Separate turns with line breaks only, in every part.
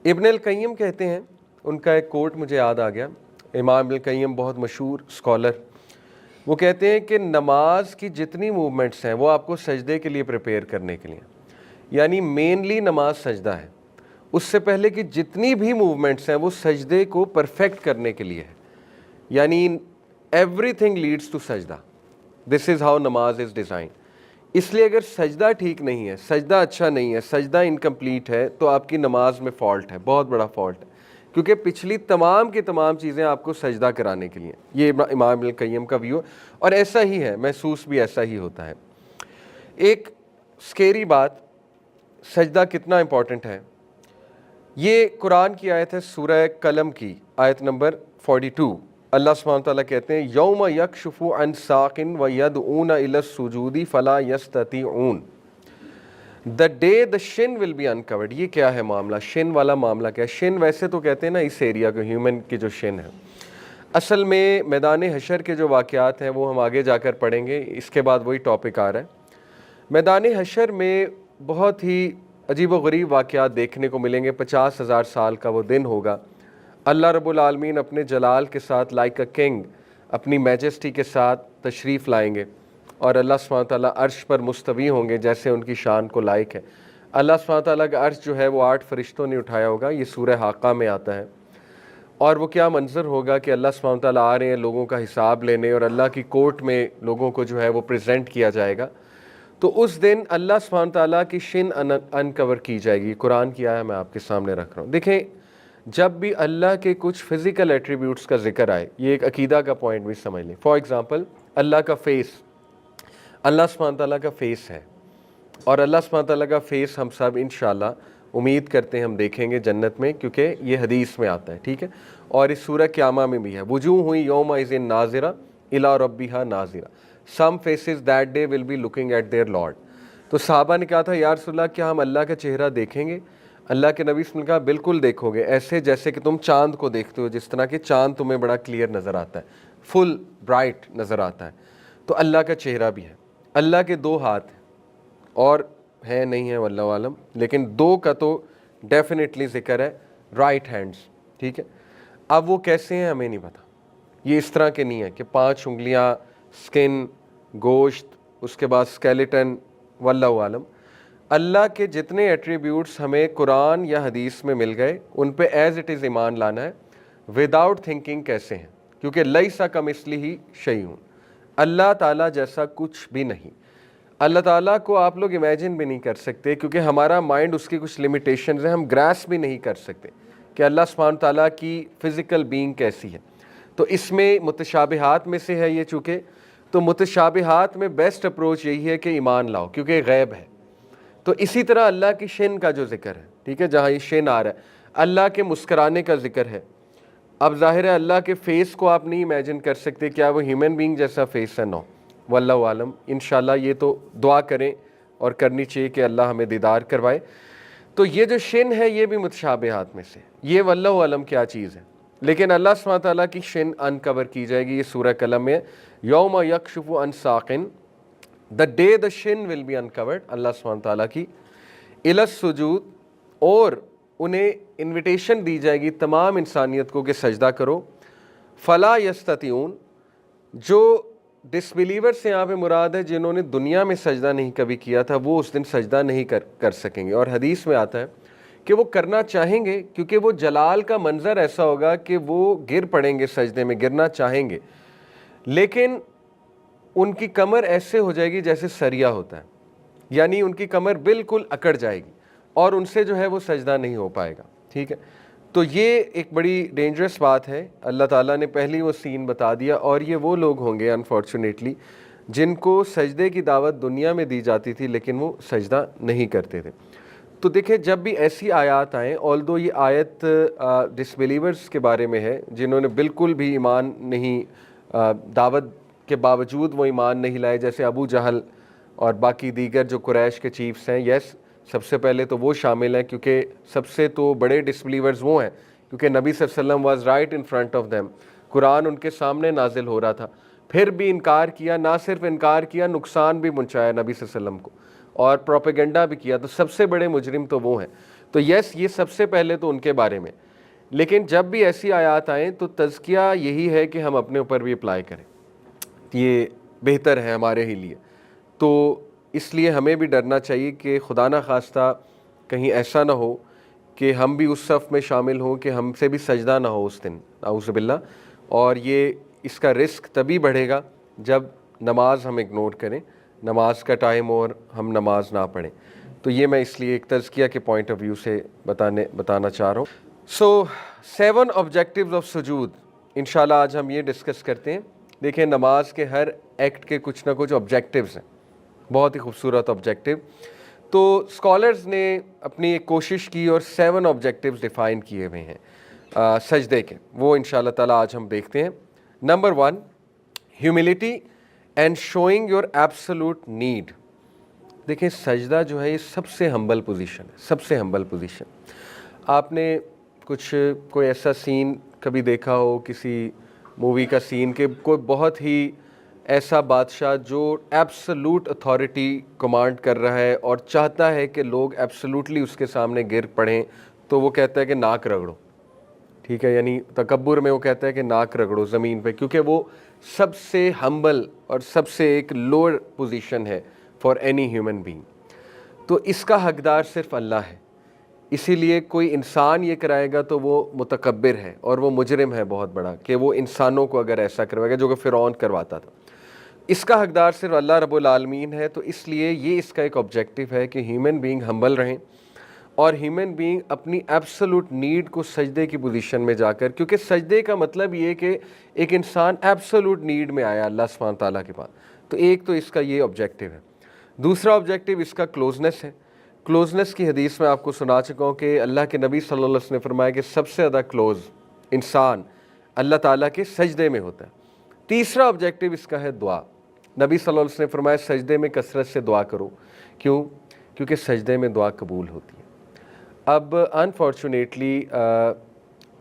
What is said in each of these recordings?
ابن القیم کہتے ہیں, ان کا ایک کوٹ مجھے یاد آ گیا, امام ابن القیم بہت مشہور اسکالر, وہ کہتے ہیں کہ نماز کی جتنی موومنٹس ہیں وہ آپ کو سجدے کے لیے پریپیئر کرنے کے لیے, یعنی مینلی نماز سجدہ ہے, اس سے پہلے کی جتنی بھی موومنٹس ہیں وہ سجدے کو پرفیکٹ کرنے کے لیے ہے, یعنی ایوری تھنگ لیڈس ٹو سجدہ. دس از ہاؤ نماز از ڈیزائن. اس لیے اگر سجدہ ٹھیک نہیں ہے, سجدہ اچھا نہیں ہے, سجدہ انکمپلیٹ ہے, تو آپ کی نماز میں فالٹ ہے, بہت بڑا فالٹ ہے, کیونکہ پچھلی تمام کی تمام چیزیں آپ کو سجدہ کرانے کے لیے. یہ امام ابن القیم کا ویو, اور ایسا ہی ہے, محسوس بھی ایسا ہی ہوتا ہے. ایک سکیری بات, سجدہ کتنا امپورٹنٹ ہے, یہ قرآن کی آیت ہے سورہ قلم کی آیت نمبر 42. اللہ سبحانہ وتعالیٰ کہتے ہیں یوم یکشف عن ساق ویدعون الی السجود فلا یستطیعون, the day the shin will be uncovered. یہ کیا ہے معاملہ, شن والا معاملہ کیا ہے؟ شن ویسے تو کہتے ہیں نا اس ایریا کو, ہیومن کی جو شن ہے, اصل میں میدان حشر کے جو واقعات ہیں وہ ہم آگے جا کر پڑھیں گے, اس کے بعد وہی ٹاپک آ رہا ہے. میدان حشر میں بہت ہی عجیب و غریب واقعات دیکھنے کو ملیں گے. 50,000 سال کا وہ دن ہوگا. اللہ رب العالمین اپنے جلال کے ساتھ لائک اے کنگ, اپنی میجسٹی کے ساتھ تشریف لائیں گے, اور اللہ سبحانہ تعالیٰ عرش پر مستوی ہوں گے جیسے ان کی شان کو لائق ہے. اللہ سبحانہ تعالیٰ کا عرش جو ہے وہ 8 فرشتوں نے اٹھایا ہوگا, یہ سورہ حاقہ میں آتا ہے. اور وہ کیا منظر ہوگا کہ اللہ سبحانہ تعالیٰ آ رہے ہیں لوگوں کا حساب لینے, اور اللہ کی کورٹ میں لوگوں کو جو ہے وہ پریزنٹ کیا جائے گا. تو اس دن اللہ سبحانہ تعالیٰ کی شن انکور کی جائے گی. قرآن کی آیا میں آپ کے سامنے رکھ رہا ہوں. دیکھیں, جب بھی اللہ کے کچھ فزیکل ایٹریبیوٹس کا ذکر آئے, یہ ایک عقیدہ کا پوائنٹ بھی سمجھ لیں. فار ایگزامپل اللہ کا فیس, اللہ سبحانہ تعالیٰ کا فیس ہے, اور اللہ سبحانہ تعالیٰ کا فیس ہم سب انشاءاللہ امید کرتے ہیں ہم دیکھیں گے جنت میں, کیونکہ یہ حدیث میں آتا ہے, ٹھیک ہے, اور اس سورہ قیامہ میں بھی ہے. وجوہ ہوئی یومئذ ناظرہ الی ربہا ناظرہ, some faces that day will be looking at their lord. تو صحابہ نے کہا تھا یا رسول اللہ کیا ہم اللہ کا چہرہ دیکھیں گے؟ اللہ کے نبی صلی اللہ علیہ وسلم نے کہا بالکل دیکھو گے, ایسے جیسے کہ تم چاند کو دیکھتے ہو, جس طرح کہ چاند تمہیں بڑا کلیئر نظر آتا ہے, فل برائٹ نظر آتا ہے. تو اللہ کا چہرہ بھی ہے. اللہ کے 2 ہاتھ ہیں, اور ہے نہیں ہے واللہ عالم, لیکن 2 کا تو ڈیفینیٹلی ذکر ہے, رائٹ ہینڈز, ٹھیک ہے. اب وہ کیسے ہیں ہمیں نہیں پتا, یہ اس طرح کے نہیں ہے کہ 5 انگلیاں, سکن, گوشت, اس کے بعد اسکیلیٹن, واللہ عالم. اللہ کے جتنے ایٹریبیوٹس ہمیں قرآن یا حدیث میں مل گئے ان پہ ایز اٹ از ایمان لانا ہے, وداؤٹ تھنکنگ کیسے ہیں, کیونکہ لیس کمثلہ شیء, اللہ تعالیٰ جیسا کچھ بھی نہیں. اللہ تعالیٰ کو آپ لوگ امیجن بھی نہیں کر سکتے, کیونکہ ہمارا مائنڈ اس کی کچھ لمیٹیشنز ہیں, ہم گراس بھی نہیں کر سکتے کہ اللہ سبحانہ تعالیٰ کی فزیکل بینگ کیسی ہے. تو اس میں متشابہات میں سے ہے یہ, چونکہ تو متشابہات میں بیسٹ اپروچ یہی ہے کہ ایمان لاؤ, کیونکہ غیب ہے. تو اسی طرح اللہ کی شن کا جو ذکر ہے, ٹھیک ہے, جہاں یہ شن آ رہا ہے, اللہ کے مسکرانے کا ذکر ہے. اب ظاہر ہے اللہ کے فیس کو آپ نہیں امیجن کر سکتے, کیا وہ ہیومن بینگ جیسا فیس ہے؟ نو, واللہ عالم. انشاءاللہ یہ تو دعا کریں اور کرنی چاہیے کہ اللہ ہمیں دیدار کروائے. تو یہ جو شن ہے یہ بھی متشابہات میں سے, یہ واللہ عالم کیا چیز ہے. لیکن اللہ سبحانہ تعالیٰ کی شن انکور کی جائے گی, یہ سورہ قلم میں, یوم یکشف عن ساق, the day the shin will be uncovered, اللہ سبحانہ تعالیٰ کی الی السجود, اور انہیں انویٹیشن دی جائے گی تمام انسانیت کو کہ سجدہ کرو. فلا یستطیعون, جو ڈس بلیور سے یہاں پہ مراد ہے جنہوں نے دنیا میں سجدہ نہیں کبھی کیا تھا, وہ اس دن سجدہ نہیں کر سکیں گے. اور حدیث میں آتا ہے کہ وہ کرنا چاہیں گے, کیونکہ وہ جلال کا منظر ایسا ہوگا کہ وہ گر پڑیں گے سجدے میں, گرنا چاہیں گے, لیکن ان کی کمر ایسے ہو جائے گی جیسے سریا ہوتا ہے, یعنی ان کی کمر بالکل اکڑ جائے گی, اور ان سے جو ہے وہ سجدہ نہیں ہو پائے گا, ٹھیک ہے. تو یہ ایک بڑی ڈینجرس بات ہے. اللہ تعالیٰ نے پہلی وہ سین بتا دیا, اور یہ وہ لوگ ہوں گے انفارچونیٹلی جن کو سجدے کی دعوت دنیا میں دی جاتی تھی لیکن وہ سجدہ نہیں کرتے تھے. تو دیکھیں, جب بھی ایسی آیات آئیں, آلدو یہ آیت ڈس بلیورز کے بارے میں ہے جنہوں نے بالکل بھی ایمان نہیں, دعوت کے باوجود وہ ایمان نہیں لائے, جیسے ابو جہل اور باقی دیگر جو قریش کے چیفز ہیں. یس, سب سے پہلے تو وہ شامل ہیں, کیونکہ سب سے تو بڑے ڈس بلیورز وہ ہیں, کیونکہ نبی صلی اللہ علیہ وسلم was right in front of them, قرآن ان کے سامنے نازل ہو رہا تھا, پھر بھی انکار کیا. نہ صرف انکار کیا, نقصان بھی پہنچایا نبی صلی اللہ علیہ وسلم کو, اور پروپیگنڈا بھی کیا. تو سب سے بڑے مجرم تو وہ ہیں. تو یس یہ سب سے پہلے تو ان کے بارے میں، لیکن جب بھی ایسی آیات آئیں تو تزکیہ یہی ہے کہ ہم اپنے اوپر بھی اپلائی کریں، یہ بہتر ہے ہمارے ہی لیے۔ تو اس لیے ہمیں بھی ڈرنا چاہیے کہ خدا نہ خواستہ کہیں ایسا نہ ہو کہ ہم بھی اس صف میں شامل ہوں کہ ہم سے بھی سجدہ نہ ہو اس دن، اعوذ باللہ۔ اور یہ اس کا رسک تبھی بڑھے گا جب نماز ہم اگنور کریں، نماز کا ٹائم اور ہم نماز نہ پڑھیں۔ تو یہ میں اس لیے ایک تزکیہ کے پوائنٹ آف ویو سے بتانا چاہ رہا ہوں۔ سو 7 آبجیکٹیوز آف سجود، انشاءاللہ آج ہم یہ ڈسکس کرتے ہیں۔ دیکھیں نماز کے ہر ایکٹ کے کچھ نہ کچھ آبجیکٹیوز ہیں، بہت ہی خوبصورت آبجیکٹیو۔ تو اسکالرز نے اپنی ایک کوشش کی اور 7 آبجیکٹیوز ڈیفائن کیے ہوئے ہیں سجدے کے، وہ انشاءاللہ تعالیٰ آج ہم دیکھتے ہیں۔ Number 1، humility and showing your absolute need. دیکھیں سجدہ جو ہے یہ سب سے ہمبل پوزیشن ہے، سب سے ہمبل پوزیشن۔ آپ نے کوئی ایسا سین کبھی دیکھا ہو، کسی مووی کا سین، کہ کوئی بہت ہی ایسا بادشاہ جو ایبسولوٹ اتھارٹی کمانڈ کر رہا ہے اور چاہتا ہے کہ لوگ ایبسولوٹلی اس کے سامنے گر پڑیں، تو وہ کہتا ہے کہ ناک رگڑو، ٹھیک ہے، یعنی تکبر میں وہ کہتا ہے کہ ناک رگڑو زمین پہ، کیونکہ وہ سب سے ہمبل اور سب سے ایک لوور پوزیشن ہے فار اینی ہیومن بینگ۔ تو اس کا حقدار صرف اللہ ہے، اسی لیے کوئی انسان یہ کرائے گا تو وہ متکبر ہے اور وہ مجرم ہے بہت بڑا، کہ وہ انسانوں کو اگر ایسا کروائے گا جو کہ فرعون کرواتا تھا۔ اس کا حقدار صرف اللہ رب العالمین ہے۔ تو اس لیے یہ اس کا ایک آبجیکٹیو ہے کہ ہیومن بینگ ہمبل رہیں، اور ہیومن بینگ اپنی ایبسولوٹ نیڈ کو سجدے کی پوزیشن میں جا کر، کیونکہ سجدے کا مطلب یہ کہ ایک انسان ایبسولوٹ نیڈ میں آیا اللہ سبحانہ تعالیٰ کے پاس۔ تو ایک تو اس کا یہ آبجیکٹیو ہے۔ دوسرا آبجیکٹیو اس کا کلوزنس ہے۔ کلوزنس کی حدیث میں آپ کو سنا چکا ہوں کہ اللہ کے نبی صلی اللہ علیہ وسلم نے فرمایا کہ سب سے زیادہ کلوز انسان اللہ تعالیٰ کے سجدے میں ہوتا ہے۔ تیسرا آبجیکٹیو اس کا ہے دعا۔ نبی صلی اللہ علیہ وسلم نے فرمایا سجدے میں کثرت سے دعا کرو، کیونکہ سجدے میں دعا قبول ہوتی ہے۔ اب انفارچونیٹلی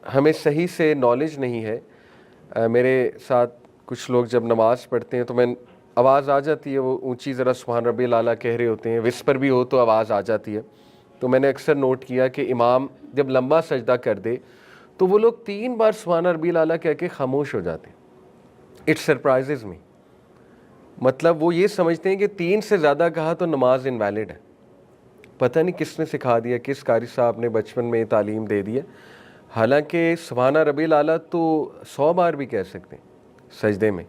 ہمیں صحیح سے نالج نہیں ہے۔ میرے ساتھ کچھ لوگ جب نماز پڑھتے ہیں تو میں آواز آ جاتی ہے، وہ اونچی ذرا سبحان ربی الاعلیٰ کہہ رہے ہوتے ہیں، وسپر بھی ہو تو آواز آ جاتی ہے۔ تو میں نے اکثر نوٹ کیا کہ امام جب لمبا سجدہ کر دے تو وہ لوگ 3 بار سبحان ربی الاعلیٰ کہہ کے خاموش ہو جاتے ہیں۔ اٹ سرپرائزز می، مطلب وہ یہ سمجھتے ہیں کہ 3 سے زیادہ کہا تو نماز انویلڈ ہے۔ پتہ نہیں کس نے سکھا دیا، کس قاری صاحب نے بچپن میں یہ تعلیم دے دی ہے۔ حالانکہ سبحان ربی الاعلیٰ تو 100 بار بھی کہہ سکتے ہیں سجدے میں۔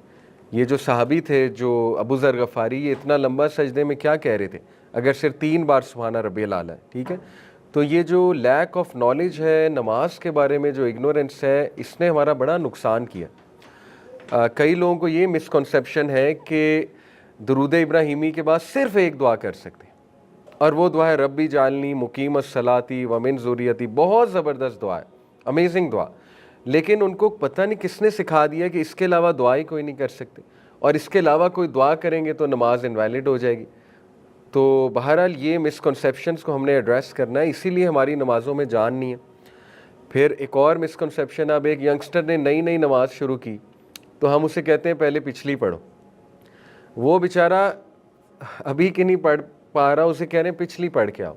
یہ جو صحابی تھے، جو ابو ذر غفاری، یہ اتنا لمبا سجدے میں کیا کہہ رہے تھے اگر صرف 3 بار سبحان ربی الاعلیٰ ہے، ٹھیک ہے۔ تو یہ جو لیک آف نالج ہے نماز کے بارے میں، جو اگنورنس ہے، اس نے ہمارا بڑا نقصان کیا۔ کئی لوگوں کو یہ مسکنسیپشن ہے کہ درود ابراہیمی کے بعد صرف ایک دعا کر سکتے ہیں، اور وہ دعا ہے ربی جعلنی مقیم الصلاۃ ومن ذریتی۔ بہت زبردست دعا ہے، امیزنگ دعا، لیکن ان کو پتہ نہیں کس نے سکھا دیا کہ اس کے علاوہ دعا ہی کوئی نہیں کر سکتے، اور اس کے علاوہ کوئی دعا کریں گے تو نماز انویلڈ ہو جائے گی۔ تو بہرحال یہ مسکنسیپشنز کو ہم نے ایڈریس کرنا ہے، اسی لیے ہماری نمازوں میں جان نہیں ہے۔ پھر ایک اور مسکنسیپشن، اب ایک ینگسٹر نے نئی نماز شروع کی تو ہم اسے کہتے ہیں پہلے پچھلی پڑھو۔ وہ بیچارہ ابھی کی نہیں پڑھ پا رہا، اسے کہہ رہے ہیں پچھلی پڑھ کے آؤ،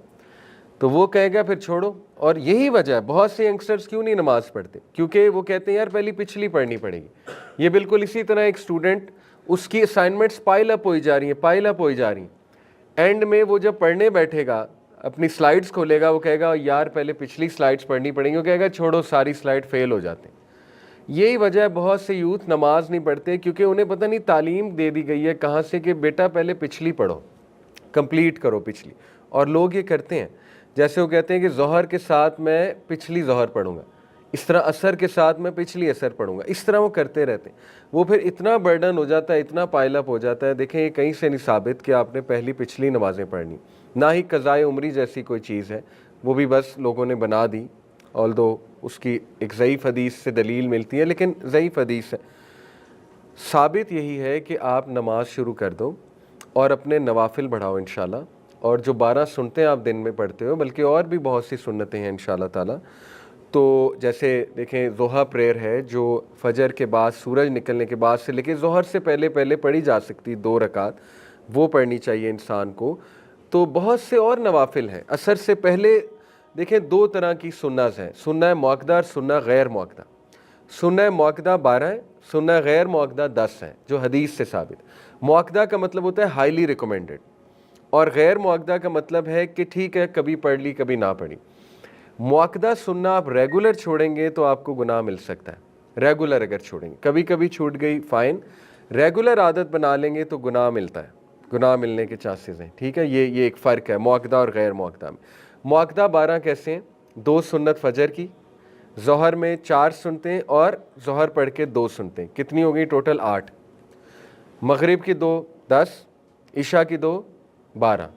تو وہ کہے گا پھر چھوڑو۔ اور یہی وجہ ہے بہت سے ینگسٹرز کیوں نہیں نماز پڑھتے، کیونکہ وہ کہتے ہیں یار پہلی پچھلی پڑھنی پڑے گی۔ یہ بالکل اسی طرح ایک اسٹوڈنٹ، اس کی اسائنمنٹس پائل اپ ہوئی جا رہی ہیں، اینڈ میں وہ جب پڑھنے بیٹھے گا، اپنی سلائڈز کھولے گا، وہ کہے گا یار پہلے پچھلی سلائڈز پڑھنی پڑیں گی، وہ کہے گا چھوڑو ساری سلائڈ فیل ہو جاتے ہیں۔ یہی وجہ ہے بہت سے یوتھ نماز نہیں پڑھتے، کیونکہ انہیں پتہ نہیں تعلیم دے دی گئی ہے کہاں سے کہ بیٹا پہلے پچھلی پڑھو، کمپلیٹ کرو پچھلی۔ اور لوگ یہ کرتے ہیں، جیسے وہ کہتے ہیں کہ ظہر کے ساتھ میں پچھلی ظہر پڑھوں گا، اس طرح عصر کے ساتھ میں پچھلی عصر پڑھوں گا، اس طرح وہ کرتے رہتے ہیں۔ وہ پھر اتنا برڈن ہو جاتا ہے، اتنا پائل اپ ہو جاتا ہے۔ دیکھیں یہ کہیں سے نہیں ثابت کہ آپ نے پہلی پچھلی نمازیں پڑھنی، نہ ہی قضائے عمری جیسی کوئی چیز ہے، وہ بھی بس لوگوں نے بنا دی، آلدو اس کی ایک ضعیف حدیث سے دلیل ملتی ہے، لیکن ضعیف حدیث ہے۔ ثابت یہی ہے کہ آپ نماز شروع کر دو اور اپنے نوافل بڑھاؤ انشاءاللہ، اور جو 12 سنتیں آپ دن میں پڑھتے ہو، بلکہ اور بھی بہت سی سنتیں ہیں انشاءاللہ تعالیٰ۔ تو جیسے دیکھیں ضحیٰ پریئر ہے جو فجر کے بعد، سورج نکلنے کے بعد سے لے کے ظہر سے پہلے پڑھی جا سکتی 2 رکعت، وہ پڑھنی چاہیے انسان کو۔ تو بہت سے اور نوافل ہیں، عصر سے پہلے دیکھیں دو طرح کی سنت ہیں، سنہ مؤکدہ اور سنہ غیر مؤکدہ۔ سنہ مؤکدہ 12 ہیں، سنہ غیر مؤکدہ 10 ہیں جو حدیث سے ثابت۔ مؤکدہ کا مطلب ہوتا ہے ہائیلی ریکمینڈڈ، اور غیر مؤکدہ کا مطلب ہے کہ ٹھیک ہے کبھی پڑھ لی کبھی نہ پڑھی۔ مؤکدہ سنہ آپ ریگولر چھوڑیں گے تو آپ کو گناہ مل سکتا ہے، ریگولر اگر چھوڑیں گے، کبھی کبھی چھوٹ گئی فائن، ریگولر عادت بنا لیں گے تو گناہ ملتا ہے، گناہ ملنے کے چانسز ہیں، ٹھیک ہے۔ یہ ایک فرق ہے مؤکدہ اور غیر مؤکدہ میں۔ مؤکدہ 12 کیسے ہیں؟ 2 سنت فجر کی، ظہر میں 4 سنتیں اور ظہر پڑھ کے 2 سنتیں، کتنی ہو گئی ٹوٹل 8۔ مغرب کی 2 10، عشاء کی 2 12۔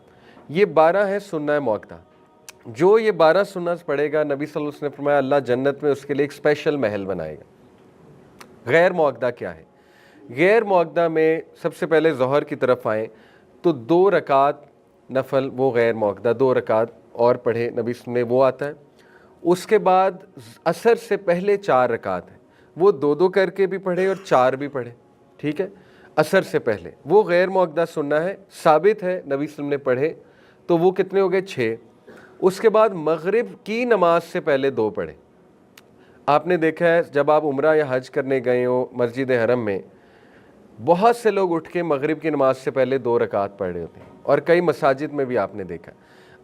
یہ 12 ہے سنہ مؤکدہ۔ جو یہ 12 سنت پڑھے گا، نبی صلی اللہ علیہ وسلم نے فرمایا اللہ جنت میں اس کے لیے ایک اسپیشل محل بنائے گا۔ غیر مؤکدہ کیا ہے؟ غیر مؤکدہ میں سب سے پہلے ظہر کی طرف آئیں تو 2 رکعت نفل، وہ غیر مؤکدہ 2 رکعت اور پڑھے نبی صلی اللہ علیہ وسلم نے، وہ آتا ہے۔ اس کے بعد عصر سے پہلے 4 رکعت ہیں، وہ 2 کر کے بھی پڑھے اور 4 بھی پڑھے، ٹھیک ہے، عصر سے پہلے، وہ غیر مؤکدہ سنہ ہے، ثابت ہے نبی صلی اللہ علیہ وسلم نے پڑھے، تو وہ کتنے ہو گئے 6۔ اس کے بعد مغرب کی نماز سے پہلے 2 پڑھے۔ آپ نے دیکھا ہے جب آپ عمرہ یا حج کرنے گئے ہو مسجد حرم میں، بہت سے لوگ اٹھ کے مغرب کی نماز سے پہلے 2 رکعت پڑھ رہے ہوتے ہیں، اور کئی مساجد میں بھی آپ نے دیکھا۔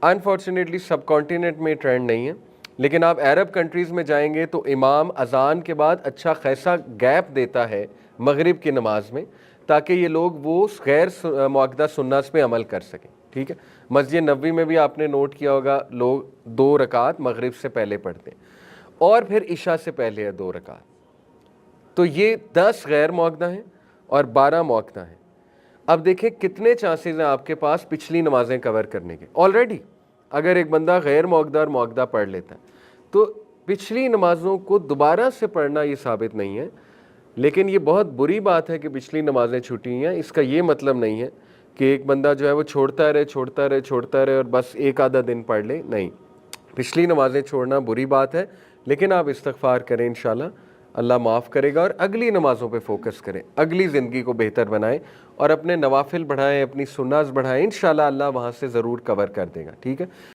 انفارچونیٹلی سب کانٹیننٹ میں ٹرینڈ نہیں ہے، لیکن آپ عرب کنٹریز میں جائیں گے تو امام اذان کے بعد اچھا خاصا گیپ دیتا ہے مغرب کی نماز میں، تاکہ یہ لوگ وہ غیر مؤکدہ سنت پہ عمل کر سکیں، ٹھیک ہے۔ مسجد نبوی میں بھی آپ نے نوٹ کیا ہوگا لوگ 2 رکعت مغرب سے پہلے پڑھتے ہیں، اور پھر عشاء سے پہلے ہے 2 رکعت۔ تو یہ 10 غیر مؤکدہ ہیں اور 12 مؤکدہ ہیں۔ اب دیکھیں کتنے چانسز ہیں آپ کے پاس پچھلی نمازیں کور کرنے کے۔ آلریڈی اگر ایک بندہ غیر مؤکدہ اور مؤکدہ پڑھ لیتا ہے تو پچھلی نمازوں کو دوبارہ سے پڑھنا یہ ثابت نہیں ہے، لیکن یہ بہت بری بات ہے کہ پچھلی نمازیں چھوٹی ہیں۔ اس کا یہ مطلب نہیں ہے کہ ایک بندہ جو ہے وہ چھوڑتا رہے اور بس ایک آدھا دن پڑھ لے، نہیں، پچھلی نمازیں چھوڑنا بری بات ہے، لیکن آپ استغفار کریں، انشاءاللہ اللہ معاف کرے گا، اور اگلی نمازوں پہ فوکس کریں، اگلی زندگی کو بہتر بنائیں اور اپنے نوافل بڑھائیں، اپنی سنت بڑھائیں، انشاءاللہ اللہ وہاں سے ضرور کور کر دے گا، ٹھیک ہے۔